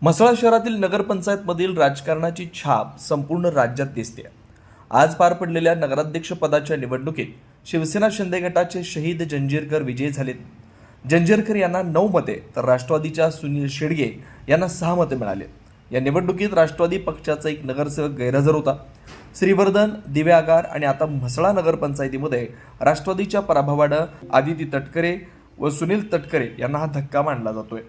म्हसळा शहरातील नगरपंचायतमधील राजकारणाची छाप संपूर्ण राज्यात दिसते। आज पार पडलेल्या नगराध्यक्ष पदाच्या निवडणुकीत शिवसेना शिंदे गटाचे शहीद जंजीरकर विजयी झालेत। जंजीरकर यांना 9 मते तर राष्ट्रवादीच्या सुनील शेडगे यांना 6 मते मिळाले। या निवडणुकीत राष्ट्रवादी पक्षाचा एक नगरसेवक गैरहजर होता। श्रीवर्धन, दिवे आगार आणि आता म्हसळा नगरपंचायतीमध्ये राष्ट्रवादीच्या पराभवाने आदिती तटकरे व सुनील तटकरे यांना हा धक्का मानला जातोय।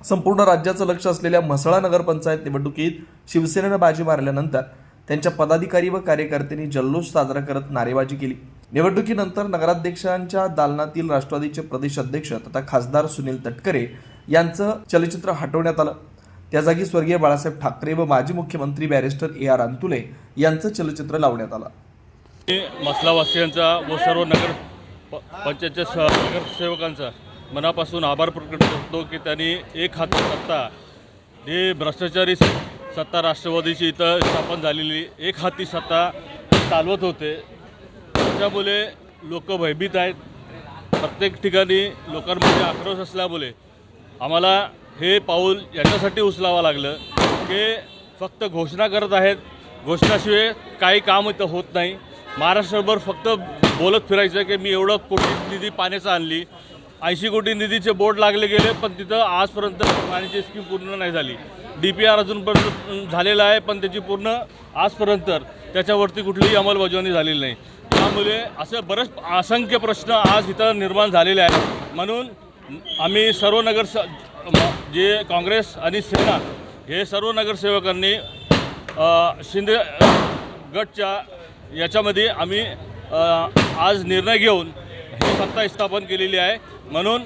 संपूर्ण राज्याचं लक्ष असलेल्या म्हसळा नगरपंचायत निवडणुकीत शिवसेनेने बाजी मारल्यानंतर त्यांच्या पदाधिकारी व कार्यकर्त्यांनी जल्लोष साजरा करत नारेबाजी केली। निवडणुकीनंतर नगराध्यक्षांच्या दालनातील राष्ट्रवादीचे प्रदेश अध्यक्ष तथा खासदार सुनील तटकरे यांचं चलचित्र हटवण्यात आलं। त्या जागी स्वर्गीय बाळासाहेब ठाकरे व माजी मुख्यमंत्री बॅरिस्टर AR अंतुले यांचं चलचित्र लावण्यात आलं। म्हसळावासियांचा व सर्व पंचायतच्या नगरसेवकांचा मनापासून आभार प्रकट करतो की त्यांनी एक हाती सत्ता, जे भ्रष्टाचारी सत्ता राष्ट्रवादीची इथं स्थापन झालेली एक हाती सत्ता चालवत होते, त्याच्यामुळे लोक भयभीत आहेत। प्रत्येक ठिकाणी लोकांमध्ये आक्रोश असल्यामुळे आम्हाला हे पाऊल याच्यासाठी उचलावं लागलं की फक्त घोषणा करत आहेत, घोषणाशिवाय काही काम इथं होत नाही। महाराष्ट्रभर फक्त बोलत फिरायचं की मी एवढं कोटी निधी पाण्याचं आणली, 80 कोटी निधीचे बोर्ड लागले गेले, पण तिथं आजपर्यंत पाण्याची स्कीम पूर्ण नाही झाली। DPR अजूनपर्यंत झालेला आहे, पण त्याची पूर्ण आजपर्यंत त्याच्यावरती कुठलीही अंमलबजावणी झालेली नाही। त्यामुळे असे बरेच असंख्य प्रश्न आज इथं निर्माण झालेले आहेत। म्हणून आम्ही सर्व जे काँग्रेस आणि सेना हे सर्व नगरसेवकांनी शिंदे गटच्या याच्यामध्ये आम्ही आज निर्णय घेऊन ही सत्ता स्थापन केलेली आहे। म्हणून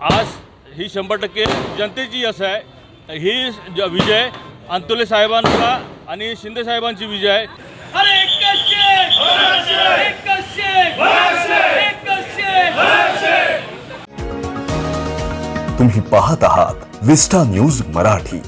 आज ही 100% जनतेची यश आहे। ही विजय अंतुले साहेबांचा आणि शिंदे साहेबांची विजय आहे। तुम्ही पाहत आहात विस्टा न्यूज मराठी।